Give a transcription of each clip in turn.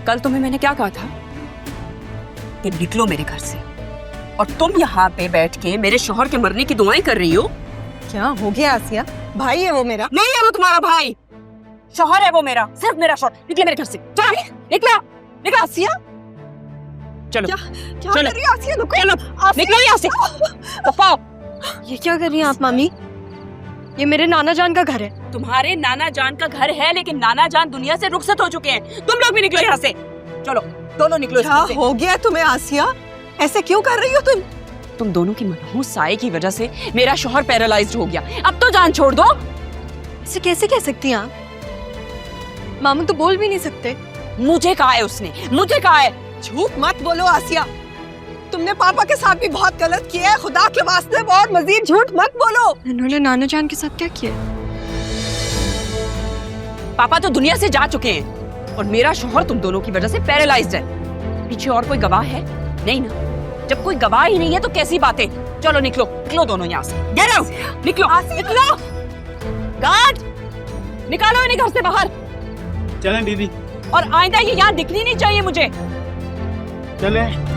कल तुम्हें मैंने क्या कहा था कि निकलो मेरे घर से, और तुम यहाँ पे बैठ के मेरे शौहर के मरने की दुआएं कर रही हो। क्या हो गया आसिया? भाई है वो मेरा। नहीं है वो तुम्हारा भाई, शौहर है वो मेरा, सिर्फ मेरा शौहर। निकले मेरे घर से, चलो निकला निकला। आसिया चलो क्या चलो। कर रही है आसिया? रुको। चलो निकलो यहाँ से। पापा, ये क्या कर रही हैं आप मामी? ये मेरे नाना जान का घर है। तुम्हारे नाना जान का घर है, लेकिन नाना जान दुनिया से रुखसत हो चुके हैं। तुम लोग भी निकलो यहाँ से, चलो दोनों निकलो। क्या हो गया तुम्हें आसिया? ऐसे क्यों कर रही हो तुम? तुम दोनों की मनहूस साये की वजह से मेरा शौहर पैरालाइज्ड हो गया। अब तो जान छोड़ दो। इसे कैसे कह सकती हैं आप? मामू तो बोल भी नहीं सकते। मुझे कहा है उसने, मुझे कहा है। झूठ मत बोलो आसिया, तुमने पापा के साथ भी बहुत गलत किया है। खुदा के वास्ते और मजीद झूठ मत बोलो। इन्होंने नाना जान के साथ क्या किया? पापा तो दुनिया से जा चुके हैं और मेरा शौहर तुम दोनों की वजह से पैरालाइज्ड है। पीछे और कोई गवाह है? नहीं ना। जब कोई गवाह ही नहीं है तो कैसी बातें। चलो निकलो निकलो दोनों यहाँ से। गेट आउट, निकलो निकलो। गार्ड, निकालो इन्हें घर से बाहर। चलें दीदी, और आइंदा ये यहाँ दिखनी नहीं चाहिए मुझे। चलें।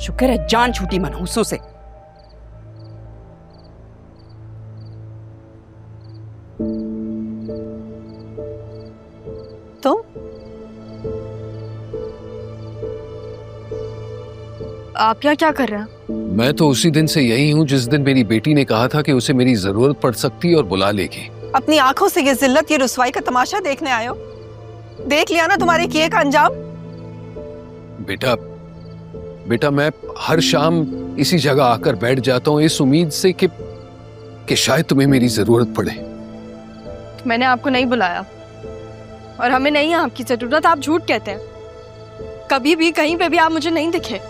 शुक्र है जान छूटी मनहूसों से। तुम आप यहाँ क्या कर रहे हैं? मैं तो उसी दिन से यही हूँ जिस दिन मेरी बेटी ने कहा था कि उसे मेरी जरूरत पड़ सकती है और बुला लेगी। अपनी आंखों से ये जिल्लत, ये रुसवाई का तमाशा देखने आए हो? देख लिया ना तुम्हारे किए का अंजाम? बेटा मैं हर शाम इसी जगह आकर बैठ जाता हूँ इस उम्मीद से कि शायद तुम्हें मेरी जरूरत पड़े। मैंने आपको नहीं बुलाया और हमें नहीं है आपकी जरूरत। आप झूठ कहते हैं। कभी भी कहीं पे भी आप मुझे नहीं दिखे।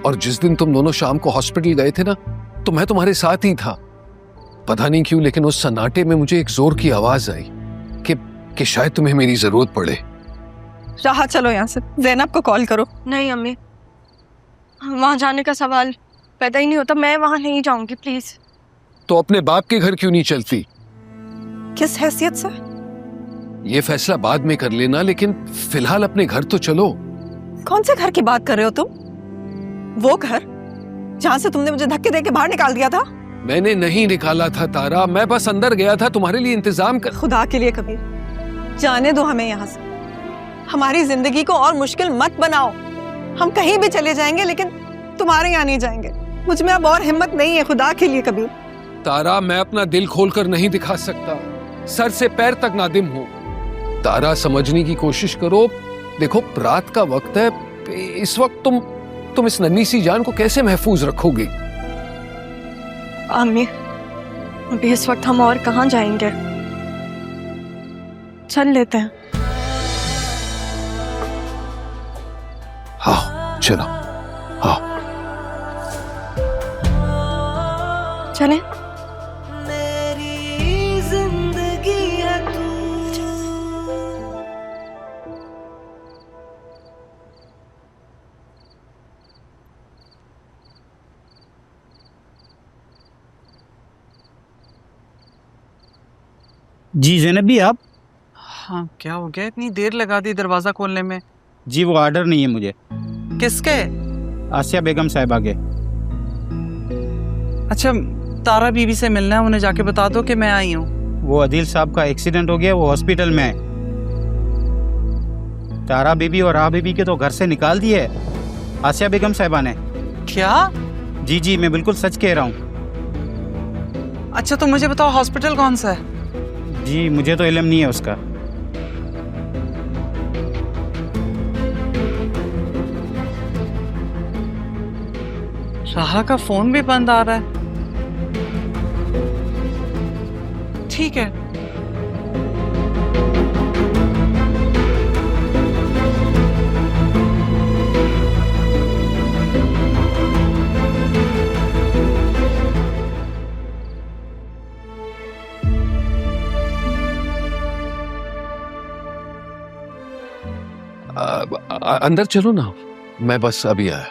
और जिस दिन तुम दोनों शाम को हॉस्पिटल गए थे ना, तो मैं तुम्हारे साथ ही था। पता नहीं क्यों, लेकिन उस सन्नाटे में मुझे एक जोर की आवाज आई कि शायद तुम्हें मेरी जरूरत पड़े। राह चलो यहाँ से, ज़ैनब को कॉल करो। नहीं अम्मी, वहां जाने का सवाल पैदा ही नहीं होता। मैं वहां नहीं जाऊंगी, प्लीज। तो अपने बाप के घर क्यों नहीं चलती? किस हैसियत से? ये फैसला बाद में कर लेना, लेकिन फिलहाल अपने घर तो चलो। कौन से घर की बात कर रहे हो तुम? वो घर जहाँ से तुमने मुझे धक्के देके बाहर निकाल दिया था? मैंने नहीं निकाला था तारा, मैं बस अंदर गया था तुम्हारे लिए इंतजाम कर। खुदा के लिए कबीर, जाने दो हमें यहाँ से। हमारी जिंदगी को और मुश्किल मत बनाओ। हम कहीं भी चले जाएंगे, लेकिन तुम्हारे यहाँ नहीं जाएंगे। मुझ में अब और हिम्मत नहीं है, खुदा के लिए कबीर। तारा, मैं अपना दिल खोलकर नहीं दिखा सकता। सर से पैर तक नादिम हूँ। तारा, समझने की कोशिश करो। देखो, रात का वक्त है। इस वक्त तुम इस नन्ही सी जान को कैसे महफूज रखोगी? अम्मी, अभी इस वक्त हम और कहाँ जाएंगे? चल लेते हैं। हाँ चलो, हाँ चलें। जी ज़ैनब भी आप? हाँ, क्या हो गया? इतनी देर लगा दी दरवाजा खोलने में। जी वो ऑर्डर नहीं है मुझे। किसके? आसिया बेगम साहिबा के। अच्छा, तारा बीबी से मिलना है, उन्हें जाके बता दो कि मैं आई हूँ। वो अदील साहब का एक्सीडेंट हो गया, वो हॉस्पिटल में है। तारा बीबी और राह बीबी के तो घर से निकाल दिए है आसिया बेगम साहिबा ने। क्या? जी जी, मैं बिल्कुल सच कह रहा हूँ। अच्छा, तो मुझे बताओ हॉस्पिटल कौन सा है? जी मुझे तो इल्म नहीं है उसका। राहा का फोन भी बंद आ रहा है। ठीक है, अंदर चलो ना, मैं बस अभी आया।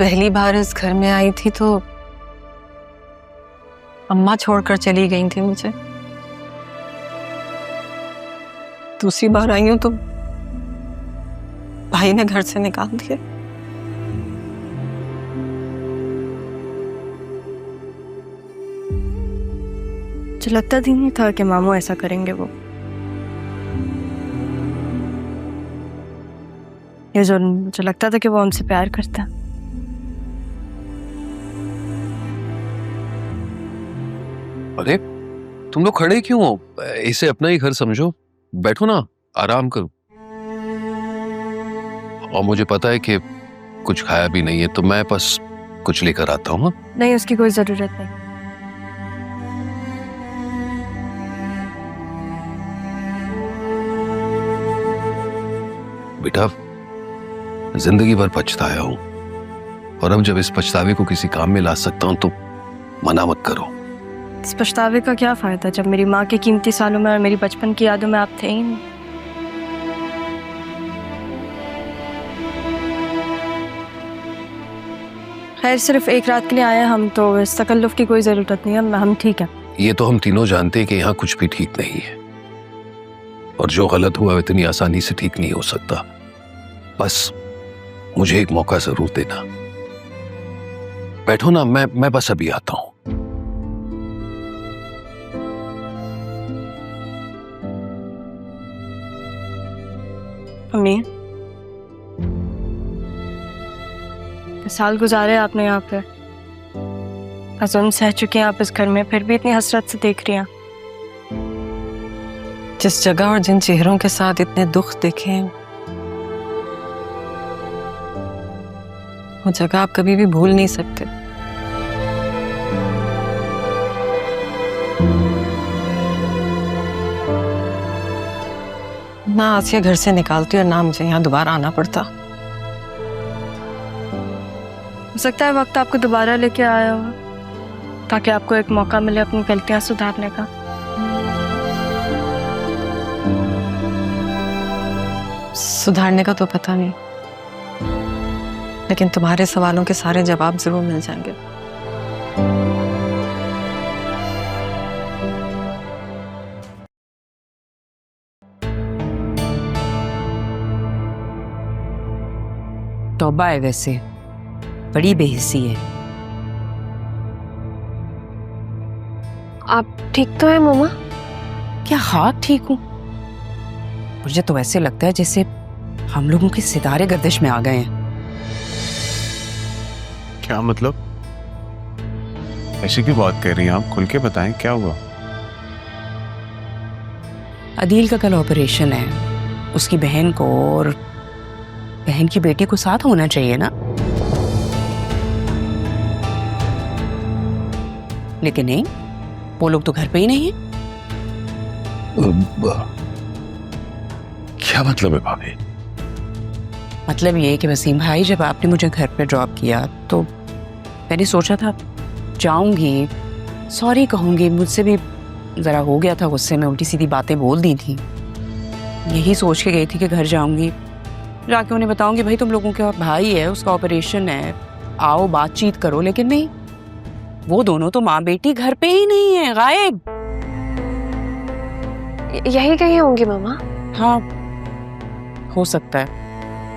पहली बार इस घर में आई थी तो अम्मा छोड़कर चली गई थी मुझे। दूसरी बार आई हूं तो भाई ने घर से निकाल दिया। मुझे लगता भी नहीं था कि मामू ऐसा करेंगे। वो ये जो मुझे लगता था कि वो हमसे प्यार करता है। अरे तुम लोग खड़े क्यों हो? इसे अपना ही घर समझो, बैठो ना, आराम करो। और मुझे पता है कि कुछ खाया भी नहीं है, तो मैं बस कुछ लेकर आता हूँ। नहीं, उसकी कोई जरूरत नहीं। बेटा, जिंदगी भर पछताया हूं, और अब जब इस पछतावे को किसी काम में ला सकता हूं तो मना मत करो। इस पछतावे का क्या फायदा जब मेरी माँ के कीमती सालों में और मेरी बचपन की यादों में आप थे ही नहीं। खैर, सिर्फ एक रात के लिए आए हम, तो इस तकल्लुफ की कोई जरूरत नहीं है। हम ठीक है। ये तो हम तीनों जानते हैं कि यहाँ कुछ भी ठीक नहीं है, और जो गलत हुआ इतनी आसानी से ठीक नहीं हो सकता। बस मुझे एक मौका जरूर देना। बैठो ना, मैं बस अभी आता हूं। अम्मी, साल गुजारे आपने यहाँ पे, जुल्म सह चुके हैं आप इस घर में, फिर भी इतनी हसरत से देख रही हैं। जिस जगह और जिन चेहरों के साथ इतने दुख देखे हैं, वो जगह आप कभी भी भूल नहीं सकते। ना आसिया घर से निकालती और ना मुझे यहाँ दोबारा आना पड़ता। हो सकता है वक्त आपको दोबारा लेके आया हो, ताकि आपको एक मौका मिले अपनी गलतियां सुधारने का। सुधारने का तो पता नहीं, लेकिन तुम्हारे सवालों के सारे जवाब जरूर मिल जाएंगे। तौबा है, वैसे बड़ी बेहिस्सी है। आप ठीक तो है मम्मा? क्या हाँ ठीक हूँ? मुझे तो ऐसे लगता है जैसे हम लोगों के सितारे गर्दिश में आ गए हैं। क्या मतलब? ऐसी क्यों बात कर रही हैं आप? खुल के बताएं, क्या हुआ? अदील का कल ऑपरेशन है, उसकी बहन को और बहन की बेटी को साथ होना चाहिए ना, लेकिन नहीं, वो लोग तो घर पे ही नहीं है। क्या मतलब है भाभी? मतलब ये कि वसीम भाई, जब आपने मुझे घर पे ड्रॉप किया तो मैंने सोचा था जाऊंगी, सॉरी कहूंगी, मुझसे भी जरा हो गया था गुस्से में, उल्टी सीधी बातें बोल दी थी। यही सोच के गई थी कि घर जाऊंगी, जाके उन्हें बताऊंगी भाई तुम लोगों का भाई है, उसका ऑपरेशन है, आओ बातचीत करो, लेकिन नहीं, वो दोनों तो माँ बेटी घर पे ही नहीं है, गायब। यही कहीं होंगी मामा। हाँ, हो सकता है।